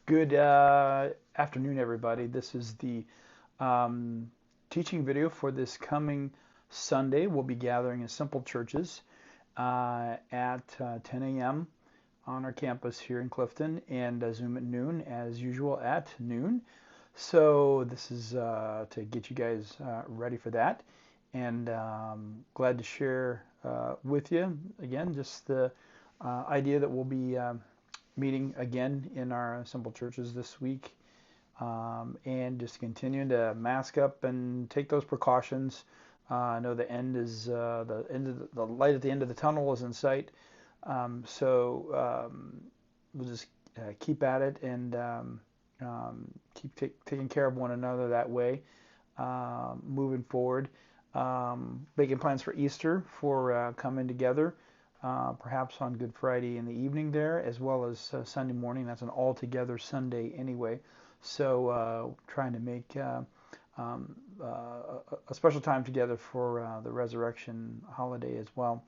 Good afternoon, everybody. This is the um, teaching video for this coming Sunday. We'll be gathering in Simple Churches at 10 a.m. on our campus here in Clifton and Zoom at noon, as usual, at noon. So this is to get you guys ready for that. And glad to share with you, again, just the idea that we'll be meeting again in our simple churches this week, and just continuing to mask up and take those precautions. I know the end is the end of the light at the end of the tunnel is in sight, so we'll just keep at it and keep taking care of one another that way, moving forward. Making plans for Easter, for coming together, perhaps on Good Friday in the evening there, as well as Sunday morning. That's an all-together Sunday anyway. So trying to make a special time together for the resurrection holiday as well.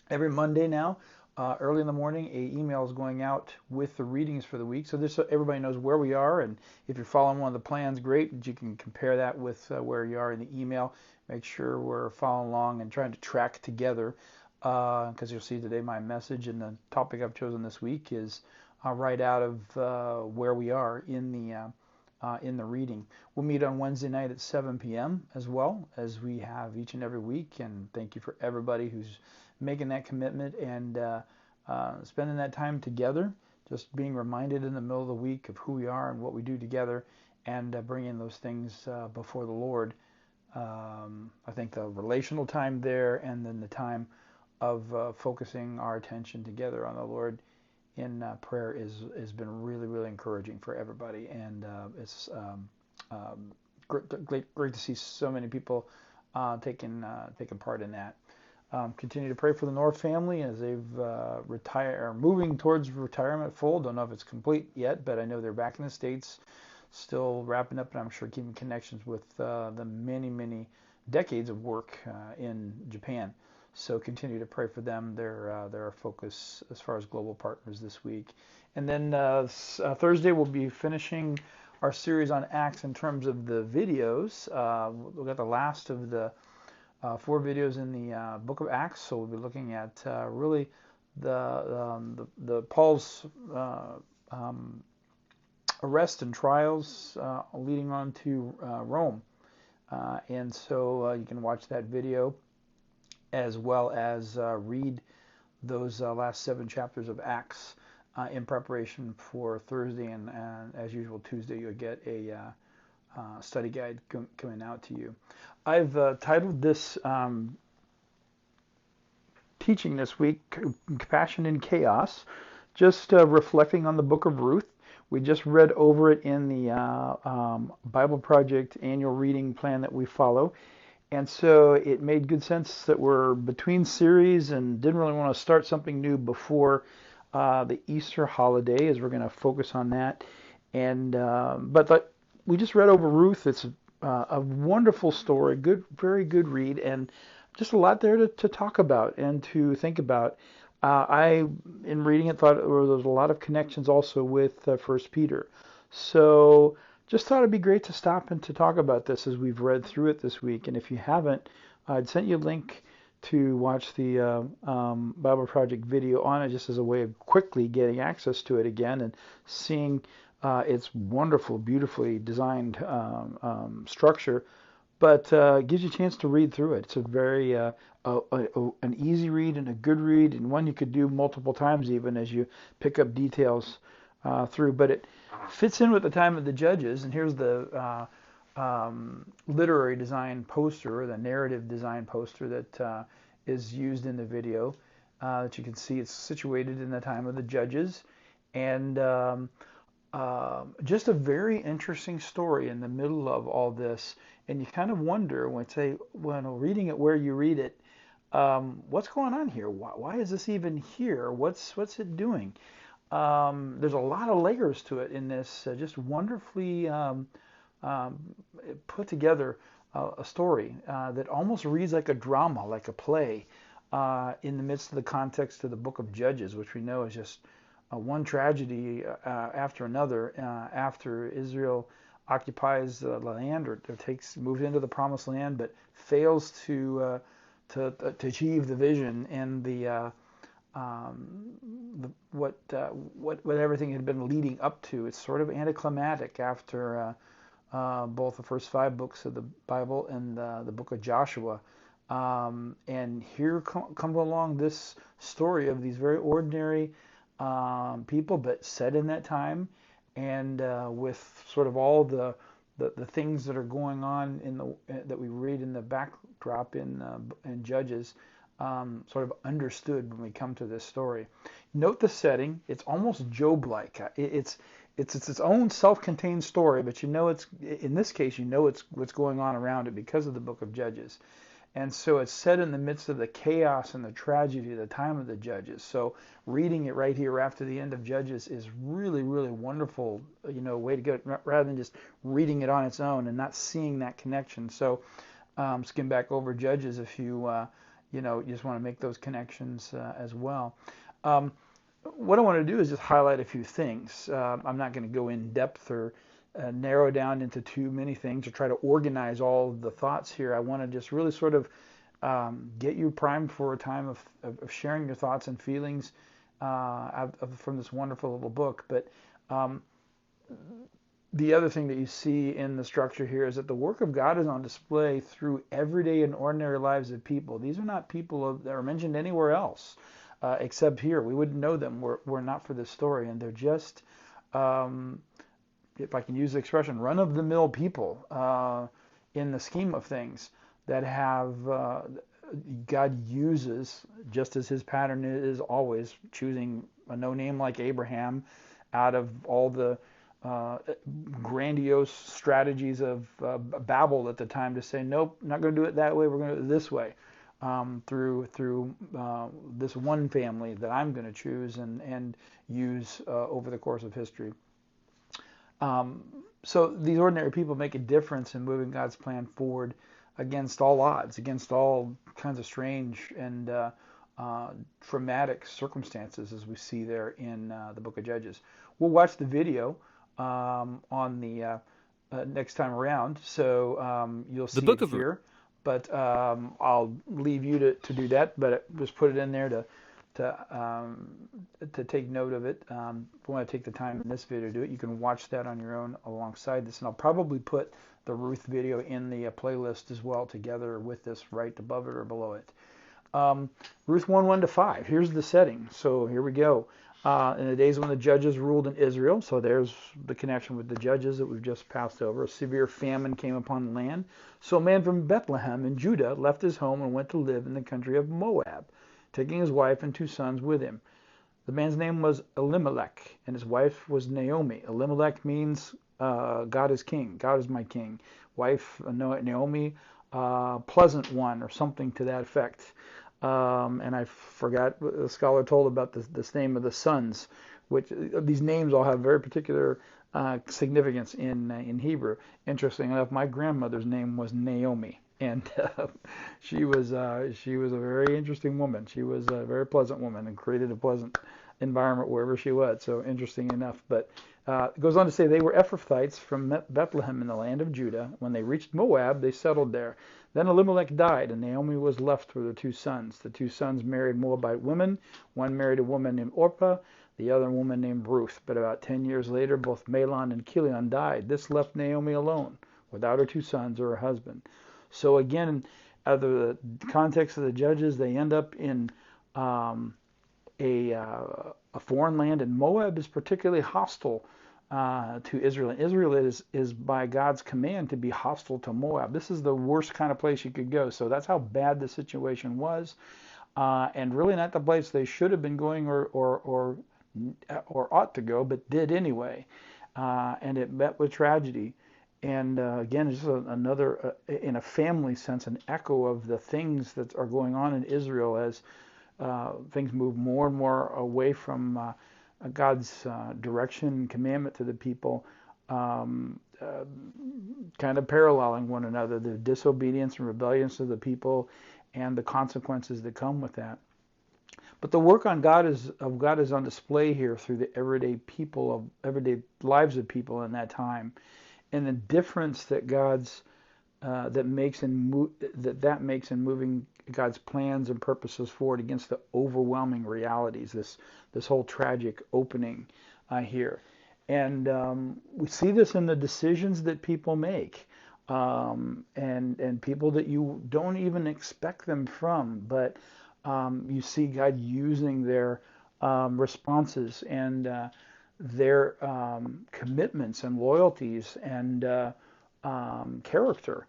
Every Monday now, early in the morning, a email is going out with the readings for the week. So this so everybody knows where we are, and if you're following one of the plans, great. You can compare that with where you are in the email. Make sure we're following along and trying to track together, because you'll see today my message and the topic I've chosen this week is right out of where we are in the reading. We'll meet on Wednesday night at 7 p.m. as well as we have each and every week. And thank you for everybody who's making that commitment and spending that time together, just being reminded in the middle of the week of who we are and what we do together, and bringing those things before the Lord. I think the relational time there, and then the time of focusing our attention together on the Lord in prayer has been really, really encouraging for everybody, and it's great to see so many people taking part in that. Continue to pray for the North family as they've retired or moving towards retirement full. Don't know if it's complete yet, but I know they're back in the States, still wrapping up, and I'm sure keeping connections with the many, many decades of work in Japan. So continue to pray for them. They're our focus as far as global partners this week. And then Thursday we'll be finishing our series on Acts in terms of the videos. We've got the last of the 4 videos in the book of Acts. So we'll be looking at really the Paul's arrest and trials leading on to Rome. And so you can watch that video as well as read those last 7 chapters of Acts in preparation for Thursday. And as usual, Tuesday you'll get a study guide coming out to you. I've titled this teaching this week, Compassion in Chaos, just reflecting on the book of Ruth. We just read over it in the Bible Project annual reading plan that we follow. And so it made good sense that we're between series and didn't really want to start something new before the Easter holiday, as we're going to focus on that. And but we just read over Ruth. It's a wonderful story, good, very good read, and just a lot there to talk about and to think about. In reading it, thought there was a lot of connections also with First Peter. So just thought it'd be great to stop and to talk about this as we've read through it this week. And if you haven't, I'd sent you a link to watch the Bible Project video on it, just as a way of quickly getting access to it again and seeing its wonderful, beautifully designed structure, but gives you a chance to read through it. It's a very an easy read and a good read, and one you could do multiple times even as you pick up details through. But it fits in with the time of the Judges, and here's the literary design poster, or the narrative design poster that is used in the video. That you can see it's situated in the time of the Judges, and just a very interesting story in the middle of all this. And you kind of wonder when reading it, where you read it, what's going on here? Why is this even here? What's it doing? There's a lot of layers to it in this just wonderfully put together a story that almost reads like a drama, like a play, in the midst of the context of the book of Judges, which we know is just one tragedy after another after Israel occupies the land or moves into the promised land, but fails to achieve the vision and what everything had been leading up to. It's sort of anticlimactic after both the first 5 books of the Bible and the book of Joshua. And here comes along this story of these very ordinary people, but set in that time, and with sort of all the things that are going on that we read in the backdrop in Judges, sort of understood when we come to this story. Note the setting; it's almost Job-like. It's its own self-contained story, but it's in this case it's what's going on around it because of the book of Judges. And so it's set in the midst of the chaos and the tragedy of the time of the Judges. So reading it right here after the end of Judges is really, really wonderful, way to go, rather than just reading it on its own and not seeing that connection. So skim back over Judges if you just want to make those connections as well. What I want to do is just highlight a few things. I'm not going to go in depth or narrow down into too many things or try to organize all of the thoughts here. I want to just really sort of get you primed for a time of sharing your thoughts and feelings from this wonderful little book. But the other thing that you see in the structure here is that the work of God is on display through everyday and ordinary lives of people. These are not people that are mentioned anywhere else except here. We wouldn't know them were not for this story, and they're just if I can use the expression, run-of-the-mill people in the scheme of things that have God uses, just as his pattern is always, choosing a no-name like Abraham out of all the grandiose strategies of Babel at the time to say, nope, not going to do it that way, we're going to do it this way, through this one family that I'm going to choose and use over the course of history. So these ordinary people make a difference in moving God's plan forward against all odds, against all kinds of strange and traumatic circumstances, as we see there in the book of Judges. We'll watch the video on the next time around, so you'll see it here. But I'll leave you to do that, but just put it in there to take note of it. If you want to take the time in this video to do it, you can watch that on your own alongside this. And I'll probably put the Ruth video in the playlist as well, together with this right above it or below it. Ruth 1:1-5. Here's the setting. So here we go. In the days when the judges ruled in Israel, so there's the connection with the judges that we've just passed over, a severe famine came upon the land. So a man from Bethlehem in Judah left his home and went to live in the country of Moab, taking his wife and 2 sons with him. The man's name was Elimelech, and his wife was Naomi. Elimelech means God is king. God is my king. Wife, Naomi, pleasant one, or something to that effect. And I forgot what the scholar told about this name of the sons, which these names all have very particular significance in Hebrew. Interesting enough, my grandmother's name was Naomi. And she was a very interesting woman. She was a very pleasant woman and created a pleasant environment wherever she was. So interesting enough. But it goes on to say they were Ephrathites from Bethlehem in the land of Judah. When they reached Moab, they settled there. Then Elimelech died, and Naomi was left with her 2 sons. The 2 sons married Moabite women. One married a woman named Orpah, the other woman named Ruth. But about 10 years later, both Mahlon and Chilion died. This left Naomi alone, without her 2 sons or her husband. So again, out of the context of the Judges, they end up in a foreign land, and Moab is particularly hostile to Israel. And Israel is by God's command to be hostile to Moab. This is the worst kind of place you could go. So that's how bad the situation was, and really not the place they should have been going or ought to go, but did anyway. And it met with tragedy. And again, it's just another, in a family sense, an echo of the things that are going on in Israel as things move more and more away from God's direction and commandment to the people, kind of paralleling one another, the disobedience and rebellion of the people and the consequences that come with that. But the work of God is on display here through the everyday lives of people in that time, and the difference that that makes in moving God's plans and purposes forward against the overwhelming realities. This whole tragic opening here, and we see this in the decisions that people make, and people that you don't even expect them from, but you see God using their responses and their commitments and loyalties and character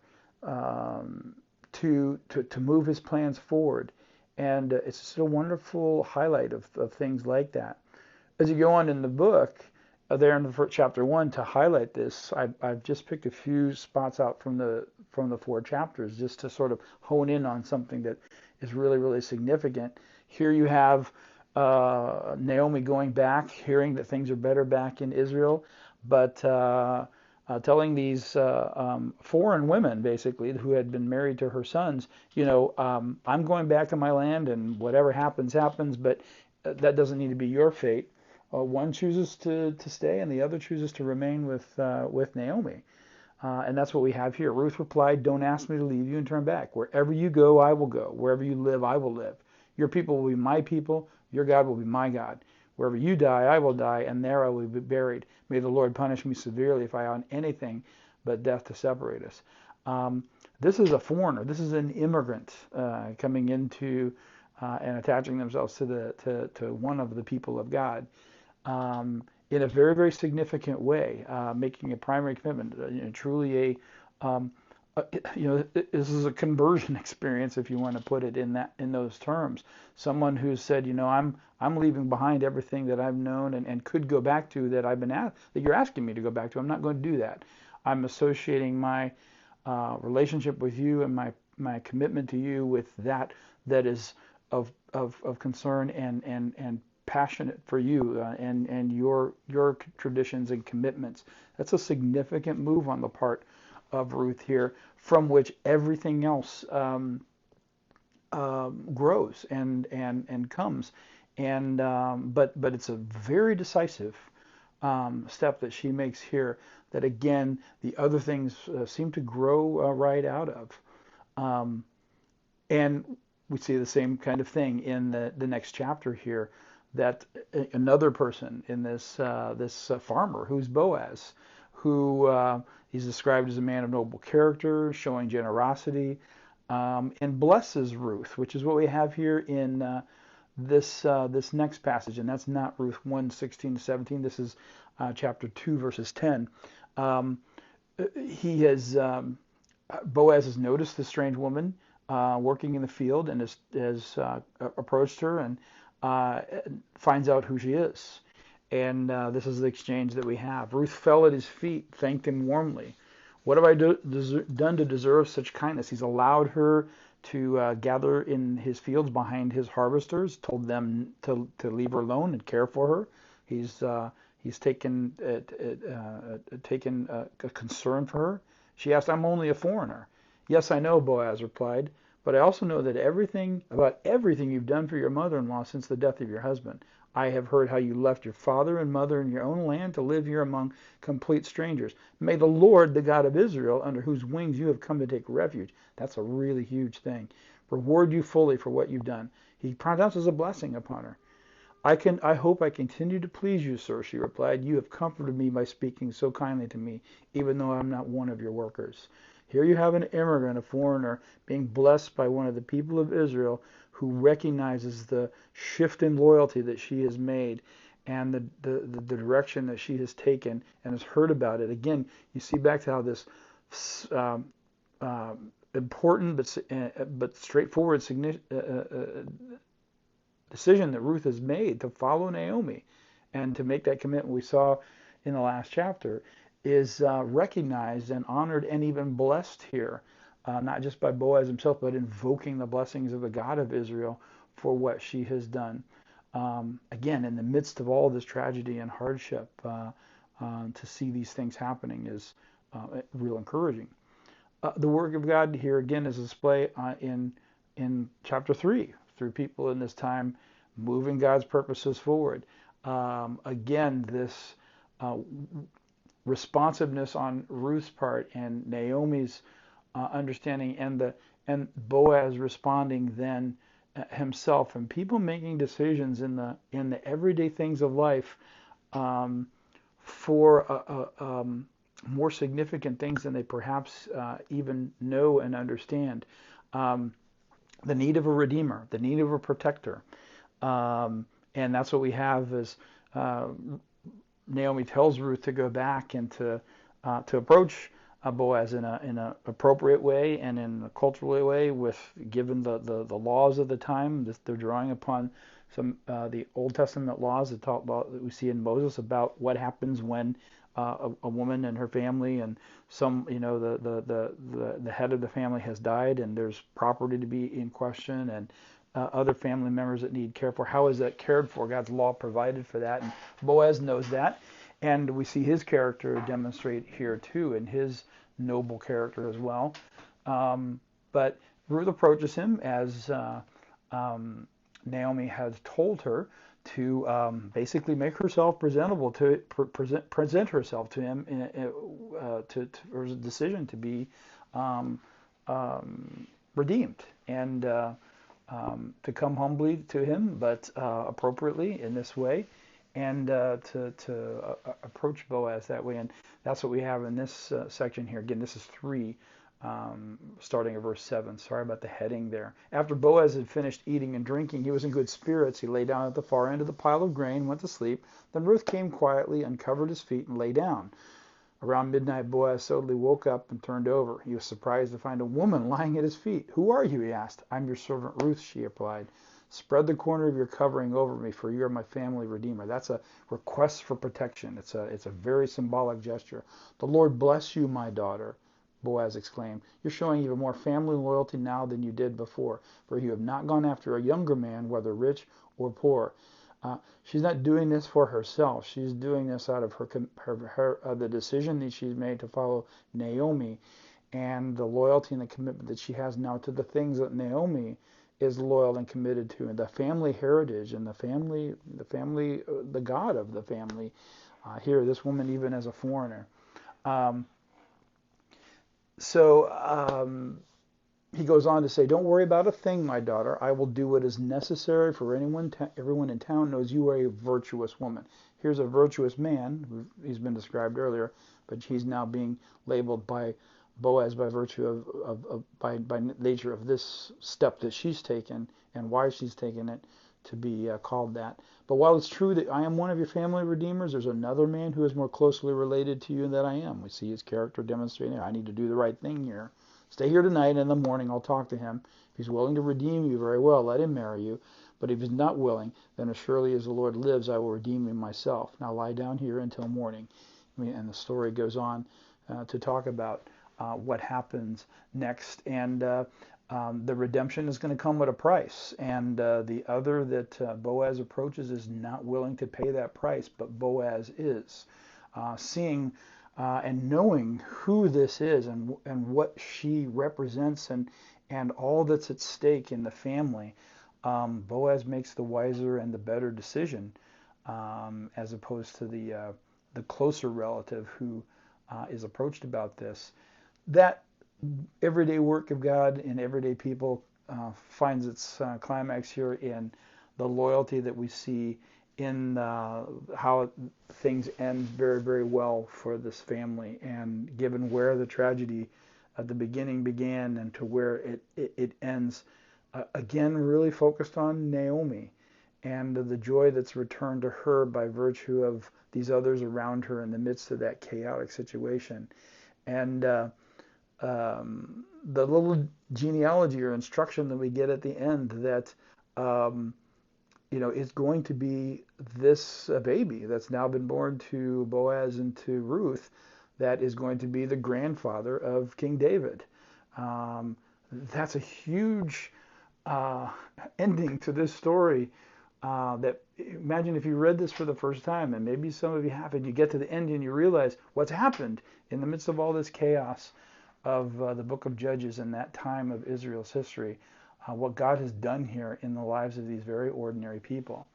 to move His plans forward. And it's just a wonderful highlight of things like that. As you go on in the book, there in the first, chapter 1, to highlight this, I've just picked a few spots out from the 4 chapters just to sort of hone in on something that is really, really significant. Here you have Naomi going back, hearing that things are better back in Israel, but telling these foreign women, basically, who had been married to her sons, I'm going back to my land, and whatever happens, happens, but that doesn't need to be your fate. One chooses to stay, and the other chooses to remain with Naomi. And that's what we have here. Ruth replied, "Don't ask me to leave you and turn back. Wherever you go, I will go. Wherever you live, I will live. Your people will be my people. Your God will be my God. Wherever you die, I will die, and there I will be buried. May the Lord punish me severely if I own anything but death to separate us." This is a foreigner. This is an immigrant coming into and attaching themselves to one of the people of God. In a very, very significant way, making a primary commitment, truly this is a conversion experience, if you want to put it in those terms. Someone who said, I'm leaving behind everything that I've known and could go back to that that you're asking me to go back to. I'm not going to do that. I'm associating my relationship with you and my commitment to you with that is of concern and passionate for you and your traditions and commitments. That's a significant move on the part of Ruth here, from which everything else grows and comes. And but it's a very decisive step that she makes here. That again, the other things seem to grow right out of. And we see the same kind of thing in the next chapter here. That another person in this farmer, who's Boaz, who he's described as a man of noble character, showing generosity, and blesses Ruth, which is what we have here in this next passage, and that's not Ruth 1:16-17. This is chapter 2, verses 10. Boaz has noticed the strange woman working in the field and has approached her and finds out who she is. And this is the exchange that we have. Ruth fell at his feet, thanked him warmly. What have I done to deserve such kindness? He's allowed her to gather in his fields behind his harvesters, told them to leave her alone and care for her. He's taken a concern for her. She asked, "I'm only a foreigner." "Yes, I know," Boaz replied, "but I also know that everything you've done for your mother-in-law since the death of your husband. I have heard how you left your father and mother in your own land to live here among complete strangers. May the Lord, the God of Israel, under whose wings you have come to take refuge," that's a really huge thing, "reward you fully for what you've done." He pronounces a blessing upon her. I hope I continue to please you, sir," she replied. "You have comforted me by speaking so kindly to me, even though I'm not one of your workers." Here you have an immigrant, a foreigner, being blessed by one of the people of Israel who recognizes the shift in loyalty that she has made and the direction that she has taken and has heard about it. Again, you see back to how this important but straightforward decision that Ruth has made to follow Naomi and to make that commitment we saw in the last chapter is recognized and honored and even blessed here, not just by Boaz himself, but invoking the blessings of the God of Israel for what she has done. Again, in the midst of all this tragedy and hardship, to see these things happening is real encouraging. The work of God here again is displayed in chapter 3 through people in this time moving God's purposes forward. Again, this uh, responsiveness on Ruth's part and Naomi's understanding, and Boaz responding then himself, and people making decisions in the everyday things of life um, for more significant things than they perhaps even know and understand. Um, the need of a redeemer, the need of a protector, and that's what we have is uh, Naomi tells Ruth to go back and to approach Boaz in a appropriate way and in a cultural way, with given the laws of the time. They're drawing upon some the Old Testament laws that talk about, that we see in Moses, about what happens when a woman and her family and some, the head of the family has died and there's property to be in question, and other family members that need care for. How is that cared for? God's law provided for that, and Boaz knows that, and we see his character demonstrate here too, and his noble character as well. But Ruth approaches him as Naomi has told her to basically make herself presentable, to present herself to him for his decision to be um, redeemed, and to come humbly to him, but appropriately in this way, and to approach Boaz that way. And that's what we have in this section here. Again, this is 3, starting at verse 7. Sorry about the heading there. After Boaz had finished eating and drinking, he was in good spirits. He lay down at the far end of the pile of grain, went to sleep. Then Ruth came quietly, uncovered his feet, and lay down. Around midnight, Boaz suddenly woke up and turned over. He was surprised to find a woman lying at his feet. "Who are you?" he asked. "I'm your servant Ruth," she replied. "Spread the corner of your covering over me, for you are my family redeemer." That's a request for protection. It's a very symbolic gesture. "The Lord bless you, my daughter," Boaz exclaimed. "You're showing even more family loyalty now than you did before, for you have not gone after a younger man, whether rich or poor." She's not doing this for herself. She's doing this out of the decision that she's made to follow Naomi, and the loyalty and the commitment that she has now to the things that Naomi is loyal and committed to, and the family heritage and the God of the family. Here, this woman, even as a foreigner. Um, so he goes on to say, "Don't worry about a thing, my daughter. I will do what is necessary, for everyone in town knows you are a virtuous woman." Here's a virtuous man. He's been described earlier, but he's now being labeled by Boaz by virtue by nature of this step that she's taken and why she's taken it to be called that. "But while it's true that I am one of your family redeemers, there's another man who is more closely related to you than I am." We see his character demonstrating, I need to do the right thing here. "Stay here tonight, and in the morning I'll talk to him. If he's willing to redeem you, very well, let him marry you. But if he's not willing, then as surely as the Lord lives, I will redeem him myself. Now lie down here until morning." And the story goes on to talk about what happens next. And the redemption is going to come at a price. And the other that Boaz approaches is not willing to pay that price, but Boaz is. Seeing and knowing who this is, and what she represents, and all that's at stake in the family, Boaz makes the wiser and the better decision, as opposed to the closer relative who is approached about this. That everyday work of God in everyday people finds its climax here in the loyalty that we see in how things end very, very well for this family, and given where the tragedy at the beginning began and to where it ends, again really focused on Naomi and the joy that's returned to her by virtue of these others around her in the midst of that chaotic situation. And the little genealogy or instruction that we get at the end, that is going to be this baby that's now been born to Boaz and to Ruth, that is going to be the grandfather of King David. That's a huge ending to this story. That, imagine if you read this for the first time, and maybe some of you have, and you get to the end and you realize what's happened in the midst of all this chaos of the book of Judges in that time of Israel's history. what God has done here in the lives of these very ordinary people.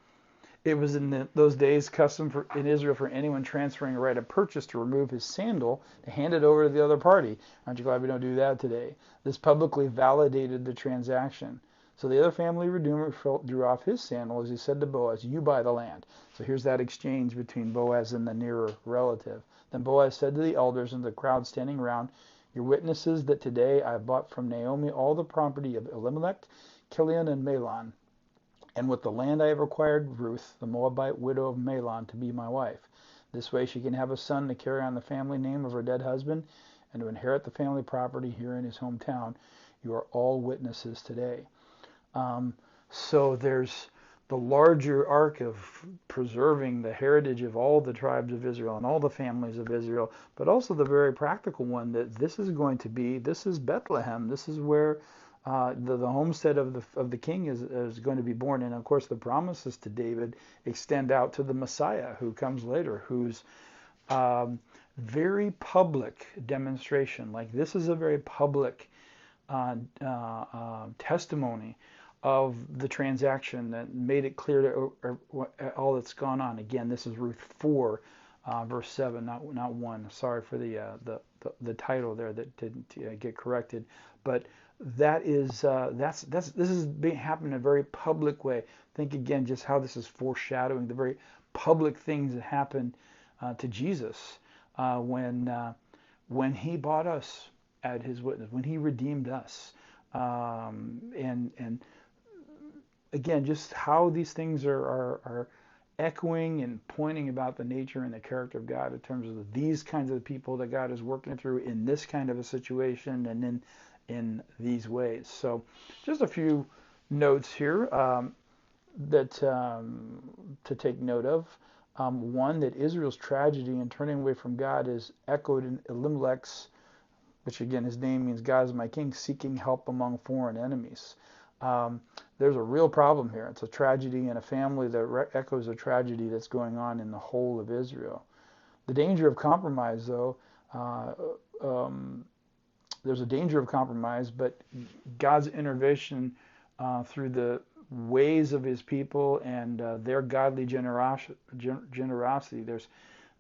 It was in those days custom in Israel for anyone transferring a right of purchase to remove his sandal to hand it over to the other party. Aren't you glad we don't do that today? This publicly validated the transaction. So the other family redeemer drew off his sandal as he said to Boaz, "You buy the land." So here's that exchange between Boaz and the nearer relative. Then Boaz said to the elders and the crowd standing around, "You're witnesses that today I bought from Naomi all the property of Elimelech, Kilion, and Mahlon, and with the land I have acquired Ruth, the Moabite widow of Mahlon, to be my wife. This way she can have a son to carry on the family name of her dead husband and to inherit the family property here in his hometown. You are all witnesses today." So there's the larger arc of preserving the heritage of all the tribes of Israel and all the families of Israel, but also the very practical one that this is Bethlehem. This is where the homestead of the king is going to be born. And of course, the promises to David extend out to the Messiah who comes later, whose very public demonstration, like this is a very public testimony of the transaction that made it clear to all that's gone on. Again, this is Ruth 4, verse 7, not 1. Sorry for the title there that didn't get corrected, but this is happening in a very public way. Think again just how this is foreshadowing the very public things that happened to Jesus when he bought us at his witness, when he redeemed us, and again, just how these things are echoing and pointing about the nature and the character of God in terms of these kinds of people that God is working through in this kind of a situation and in these ways. So just a few notes here that to take note of. One, that Israel's tragedy in turning away from God is echoed in Elimelech's, which again his name means God is my king, seeking help among foreign enemies. There's a real problem here. It's a tragedy in a family that echoes a tragedy that's going on in the whole of Israel. The danger of compromise, though, there's a danger of compromise, but God's intervention through the ways of his people and their godly generosity.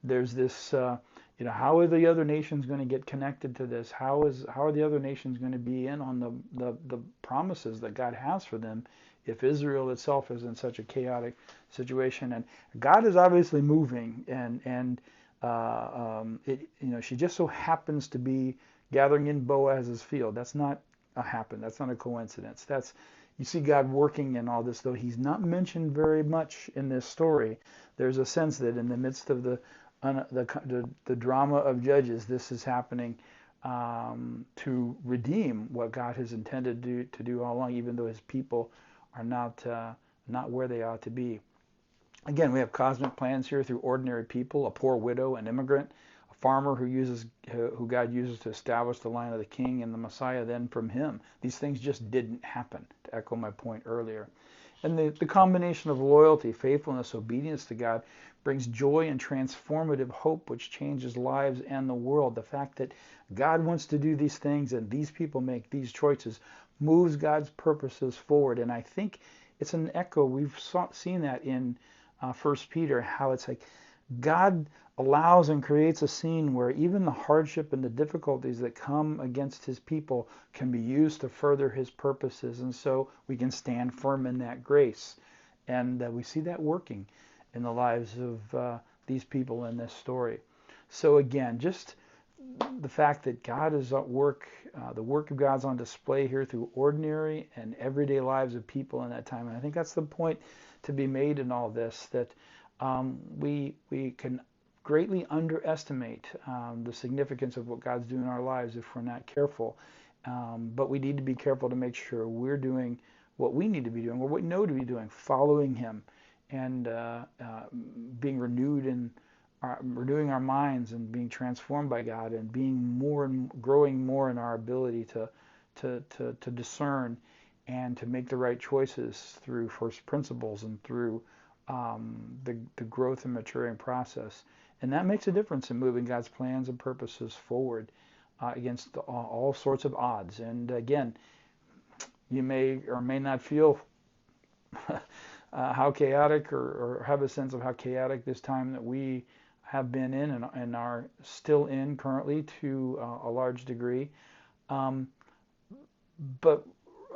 There's this, how are the other nations going to get connected to this? How are the other nations going to be in on the promises that God has for them if Israel itself is in such a chaotic situation? And God is obviously moving, and she just so happens to be gathering in Boaz's field. That's not That's not a coincidence. You see God working in all this, though he's not mentioned very much in this story. There's a sense that in the midst of the drama of Judges, this is happening to redeem what God has intended to do all along, even though his people are not where they ought to be. Again, we have cosmic plans here through ordinary people, a poor widow, an immigrant, a farmer who God uses to establish the line of the king, and the Messiah then from him. These things just didn't happen, to echo my point earlier. And the combination of loyalty, faithfulness, obedience to God brings joy and transformative hope, which changes lives and the world. The fact that God wants to do these things and these people make these choices moves God's purposes forward. And I think it's an echo. We've seen that in 1 Peter, how it's like God allows and creates a scene where even the hardship and the difficulties that come against his people can be used to further his purposes. And so we can stand firm in that grace. And we see that working in the lives of these people in this story. So again, just the fact that God is at work, the work of God's on display here through ordinary and everyday lives of people in that time. And I think that's the point to be made in all this, that we can greatly underestimate the significance of what God's doing in our lives if we're not careful. But we need to be careful to make sure we're doing what we need to be doing, or what we know to be doing, following him and being renewed in renewing our minds and being transformed by God, and being more and growing more in our ability to discern and to make the right choices through first principles and through the growth and maturing process. And that makes a difference in moving God's plans and purposes forward against all sorts of odds. And again, You may or may not feel how chaotic, or have a sense of how chaotic this time that we have been in and are still in currently to a large degree. Um, but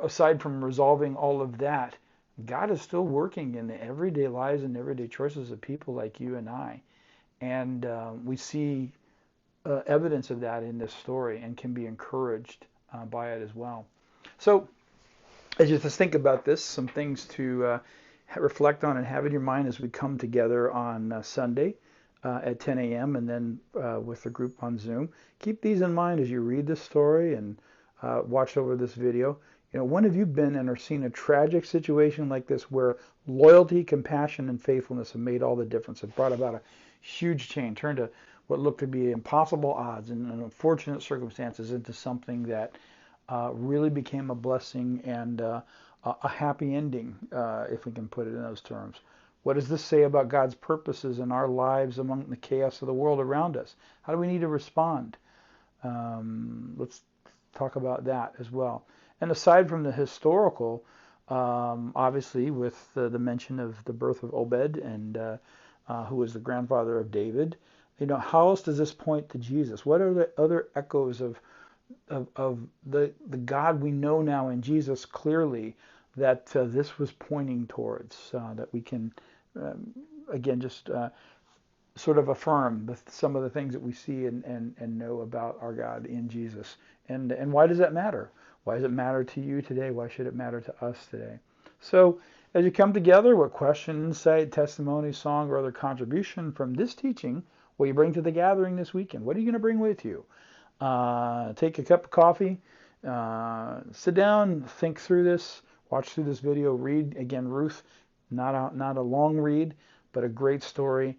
aside from resolving all of that, God is still working in the everyday lives and everyday choices of people like you and I. And we see evidence of that in this story and can be encouraged by it as well. So, as you just think about this, some things to reflect on and have in your mind as we come together on Sunday at 10 a.m. and then with the group on Zoom. Keep these in mind as you read this story and watch over this video. You know, when have you been in or seen a tragic situation like this where loyalty, compassion, and faithfulness have made all the difference? It brought about a huge change, turned to what looked to be impossible odds and unfortunate circumstances into something that really became a blessing and a happy ending, if we can put it in those terms. What does this say about God's purposes in our lives among the chaos of the world around us? How do we need to respond? Let's talk about that as well. And aside from the historical, obviously with the mention of the birth of Obed and who was the grandfather of David, you know, how else does this point to Jesus? What are the other echoes of the God we know now in Jesus clearly that this was pointing towards, that we can again just sort of affirm some of the things that we see and know about our God in Jesus. And why does that matter? Why does it matter to you today? Why should it matter to us today? So as you come together, what question, insight, testimony, song, or other contribution from this teaching will you bring to the gathering this weekend? What are you going to bring with you? Take a cup of coffee, sit down, think through this, watch through this video, read again Ruth, not a long read, but a great story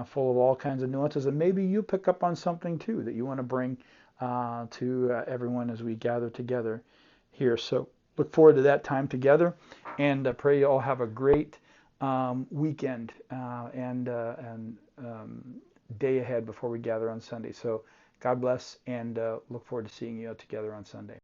full of all kinds of nuances, and maybe you pick up on something too that you want to bring to everyone as we gather together here. So look forward to that time together, and pray you all have a great weekend and day ahead before we gather on Sunday. So God bless, and look forward to seeing you together on Sunday.